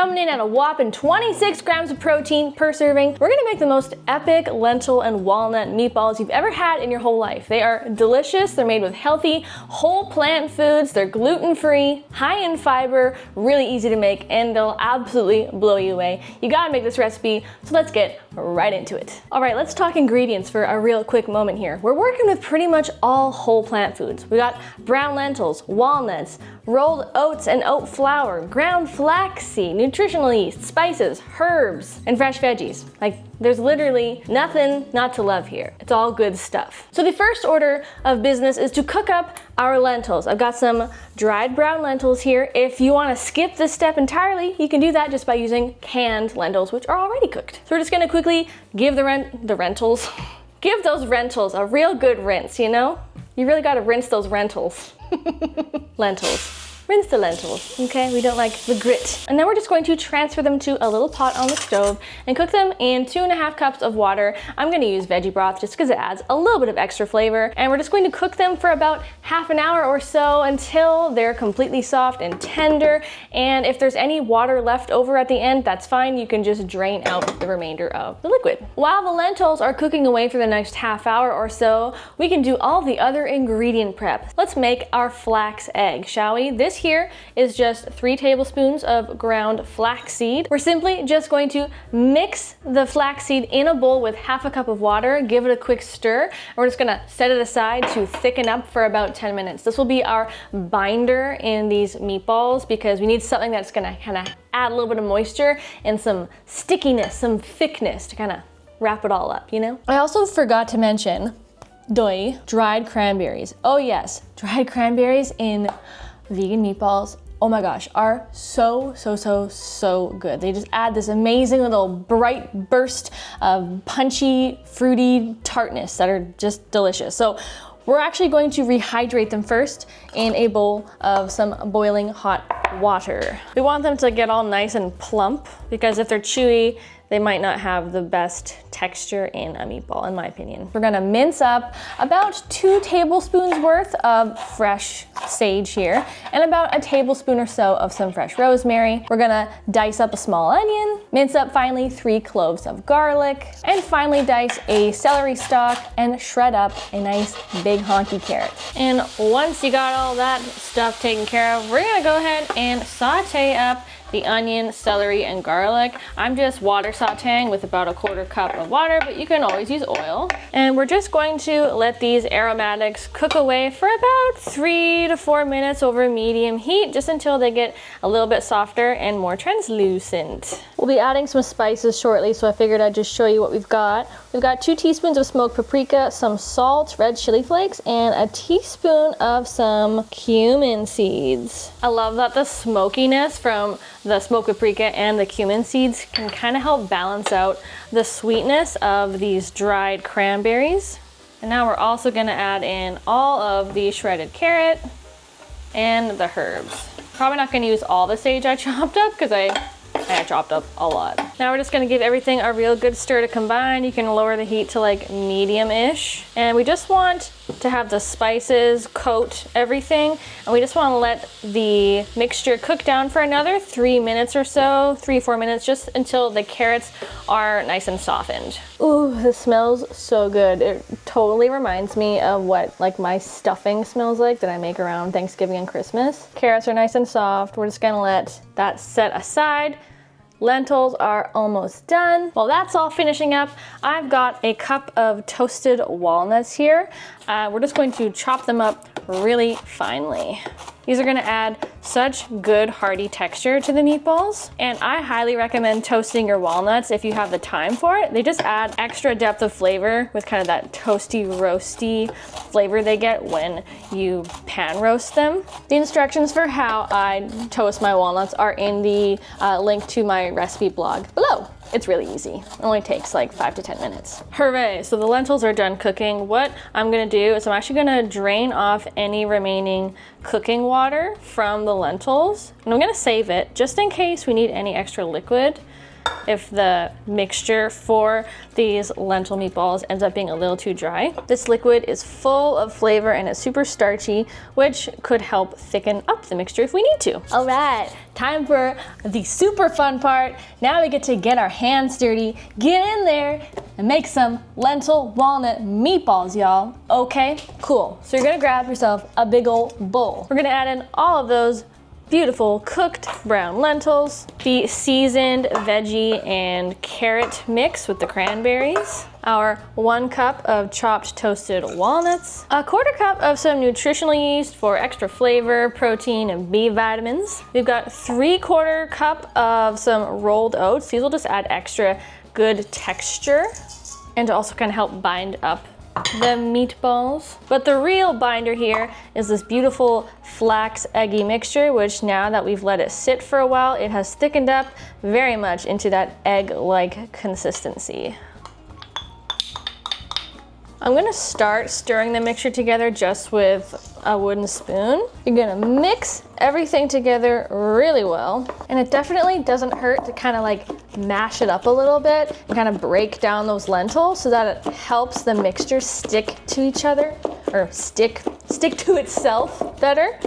coming in at a whopping 26 grams of protein per serving. We're gonna make the most epic lentil and walnut meatballs you've ever had in your whole life. They are delicious, they're made with healthy, whole plant foods, they're gluten-free, high in fiber, really easy to make, and they'll absolutely blow you away. You gotta make this recipe, so let's get right into it. All right, let's talk ingredients for a real quick moment here. We're working with pretty much all whole plant foods. We got brown lentils, walnuts, rolled oats and oat flour, ground flaxseed, nutritional yeast, spices, herbs, and fresh veggies. Like, there's literally nothing not to love here. It's all good stuff. So the first order of business is to cook up our lentils. I've got some dried brown lentils here. If you want to skip this step entirely, you can do that just by using canned lentils, which are already cooked. So we're just gonna quickly give give those rentals a real good rinse, you know? You really gotta rinse those rentals. Lentils. Rinse the lentils, okay? We don't like the grit. And then we're just going to transfer them to a little pot on the stove and cook them in 2.5 cups of water. I'm gonna use veggie broth just because it adds a little bit of extra flavor. And we're just going to cook them for about half an hour or so until they're completely soft and tender. And if there's any water left over at the end, that's fine. You can just drain out the remainder of the liquid. While the lentils are cooking away for the next half hour or so, we can do all the other ingredient prep. Let's make our flax egg, shall we? This here is just 3 tablespoons of ground flaxseed. We're simply just going to mix the flaxseed in a bowl with half a cup of water, give it a quick stir, and we're just gonna set it aside to thicken up for about 10 minutes. This will be our binder in these meatballs because we need something that's gonna kind of add a little bit of moisture and some stickiness, some thickness to kind of wrap it all up, you know? I also forgot to mention dried cranberries. Oh yes, dried cranberries in vegan meatballs, oh my gosh, are so good. They just add this amazing little bright burst of punchy, fruity tartness that are just delicious. So we're actually going to rehydrate them first in a bowl of some boiling hot water. We want them to get all nice and plump because if they're chewy, they might not have the best texture in a meatball, in my opinion. We're gonna mince up about 2 tablespoons worth of fresh sage here, and about a tablespoon or so of some fresh rosemary. We're gonna dice up a small onion, mince up finally 3 cloves of garlic, and finally dice a celery stalk and shred up a nice big honky carrot. And once you got all that stuff taken care of, we're gonna go ahead and saute up the onion, celery, and garlic. I'm just water sauteing with about a 1/4 cup of water, but you can always use oil. And we're just going to let these aromatics cook away for about 3 to 4 minutes over medium heat, just until they get a little bit softer and more translucent. We'll be adding some spices shortly, so I figured I'd just show you what we've got. We've got 2 teaspoons of smoked paprika, some salt, red chili flakes, and a teaspoon of some cumin seeds. I love that the smokiness from the smoked paprika and the cumin seeds can kind of help balance out the sweetness of these dried cranberries. And now we're also gonna add in all of the shredded carrot and the herbs. Probably not gonna use all the sage I chopped up because I chopped up a lot. Now we're just gonna give everything a real good stir to combine. You can lower the heat to like medium-ish. And we just want to have the spices coat everything. And we just wanna let the mixture cook down for another 3 minutes or so, 3-4 minutes, just until the carrots are nice and softened. Ooh, this smells so good. It totally reminds me of what like my stuffing smells like that I make around Thanksgiving and Christmas. Carrots are nice and soft. We're just gonna let that set aside. Lentils are almost done. While that's all finishing up, I've got a cup of toasted walnuts here. We're just going to chop them up really finely. These are gonna add such good hearty texture to the meatballs, and I highly recommend toasting your walnuts if you have the time for it. They just add extra depth of flavor with kind of that toasty, roasty flavor they get when you pan roast them. The instructions for how I toast my walnuts are in the link to my recipe blog below. It's really easy. It only takes like 5 to 10 minutes. Hooray, so the lentils are done cooking. What I'm gonna do is I'm actually gonna drain off any remaining cooking water from the lentils, and I'm gonna save it just in case we need any extra liquid. if the mixture for these lentil meatballs ends up being a little too dry. This liquid is full of flavor and it's super starchy, which could help thicken up the mixture if we need to. All right, time for the super fun part. Now we get to get our hands dirty, get in there, and make some lentil walnut meatballs, y'all. Okay, cool. So you're gonna grab yourself a big old bowl. We're gonna add in all of those beautiful cooked brown lentils, the seasoned veggie and carrot mix with the cranberries, our 1 cup of chopped toasted walnuts, a 1/4 cup of some nutritional yeast for extra flavor, protein, and B vitamins. We've got 3/4 cup of some rolled oats. These will just add extra good texture and to also kind of help bind up the meatballs. But the real binder here is this beautiful flax eggy mixture, which now that we've let it sit for a while, it has thickened up very much into that egg-like consistency. I'm gonna start stirring the mixture together just with a wooden spoon. You're gonna mix everything together really well. And it definitely doesn't hurt to kind of like mash it up a little bit and kind of break down those lentils so that it helps the mixture stick to each other, or stick to itself better.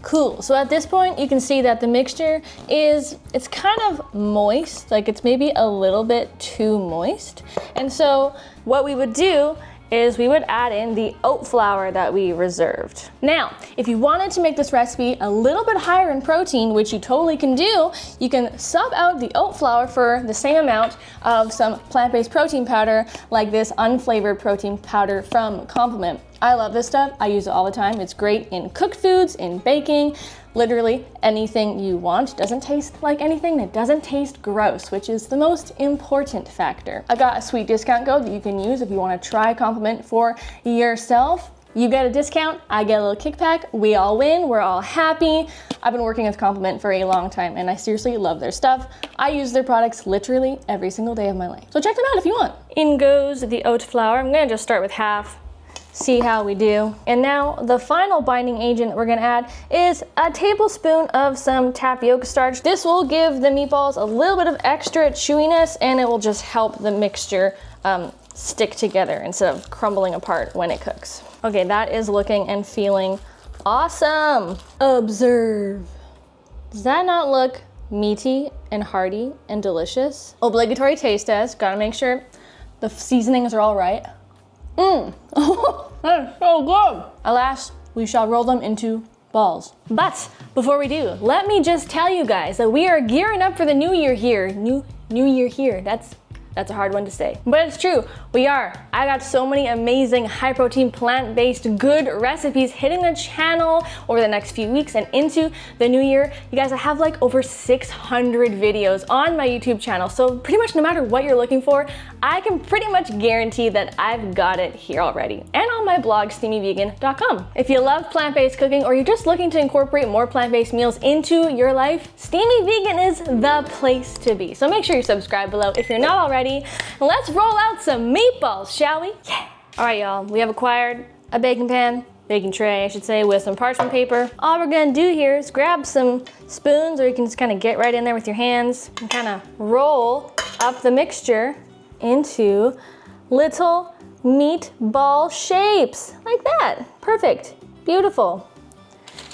Cool, so at this point you can see that the mixture it's kind of moist, like it's maybe a little bit too moist. And so what we would do is we would add in the oat flour that we reserved. Now, if you wanted to make this recipe a little bit higher in protein, which you totally can do, you can sub out the oat flour for the same amount of some plant-based protein powder, like this unflavored protein powder from Complement. I love this stuff, I use it all the time. It's great in cooked foods, in baking, literally anything you want. It doesn't taste like anything, it doesn't taste gross, which is the most important factor. I got a sweet discount code that you can use if you want to try Complement for yourself. You get a discount, I get a little kickback, we all win, we're all happy. I've been working with Complement for a long time and I seriously love their stuff. I use their products literally every single day of my life. So check them out if you want. In goes the oat flour. I'm gonna just start with half. See how we do. And now the final binding agent that we're gonna add is a tablespoon of some tapioca starch. This will give the meatballs a little bit of extra chewiness and it will just help the mixture stick together instead of crumbling apart when it cooks. Okay, that is looking and feeling awesome. Observe. Does that not look meaty and hearty and delicious? Obligatory taste test, gotta make sure the seasonings are all right. That's so good. Alas, we shall roll them into balls. But before we do, let me just tell you guys that we are gearing up for the new year here. New year here. That's a hard one to say, but it's true. We are. I got so many amazing high protein, plant-based, good recipes hitting the channel over the next few weeks and into the new year. You guys, I have like over 600 videos on my YouTube channel. So pretty much no matter what you're looking for, I can pretty much guarantee that I've got it here already and on my blog, STEAMYVEGAN.com. If you love plant-based cooking or you're just looking to incorporate more plant-based meals into your life, Steamy Vegan is the place to be. So make sure you subscribe below if you're not already. Let's roll out some meatballs, shall we? Yeah. All right, y'all, we have acquired a baking tray, I should say, with some parchment paper. All we're gonna do here is grab some spoons, or you can just kind of get right in there with your hands and kind of roll up the mixture into little meatball shapes, like that. Perfect, beautiful.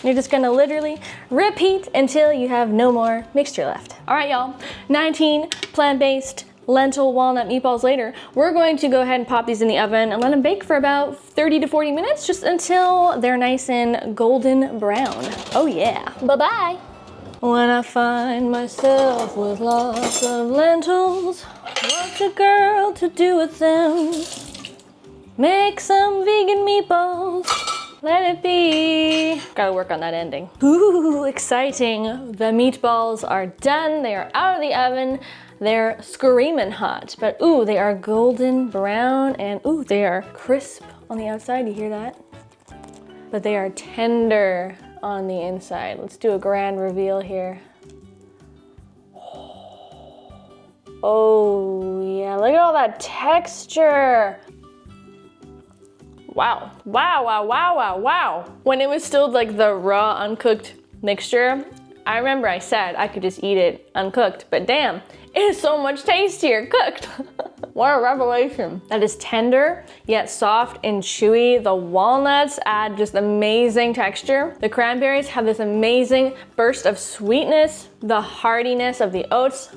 You're just gonna literally repeat until you have no more mixture left. All right, y'all, 19 plant-based lentil walnut meatballs later, we're going to go ahead and pop these in the oven and let them bake for about 30 to 40 minutes, just until they're nice and golden brown. Oh yeah, bye-bye. When I find myself with lots of lentils, what's a girl to do with them? Make some vegan meatballs, let it be. Gotta work on that ending. Ooh, exciting. The meatballs are done, they are out of the oven. They're screaming hot, but ooh, they are golden brown and ooh, they are crisp on the outside, you hear that? But they are tender on the inside. Let's do a grand reveal here. Oh yeah, look at all that texture. Wow, wow, wow, wow, wow, wow. When it was still like the raw, uncooked mixture, I remember I said I could just eat it uncooked, but damn, it is so much tastier cooked. What a revelation. That is tender, yet soft and chewy. The walnuts add just amazing texture. The cranberries have this amazing burst of sweetness. The heartiness of the oats.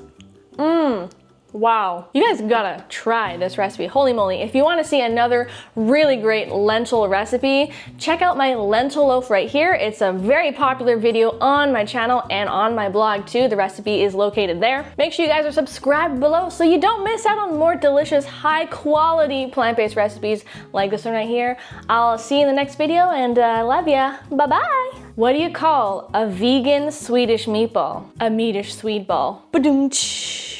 Wow, you guys gotta try this recipe. Holy moly. If you wanna see another really great lentil recipe, check out my lentil loaf right here. It's a very popular video on my channel and on my blog too. The recipe is located there. Make sure you guys are subscribed below so you don't miss out on more delicious, high quality plant-based recipes like this one right here. I'll see you in the next video and I love ya. Bye-bye. What do you call a vegan Swedish meatball? A meatish sweet ball. Ba-doom-tsh.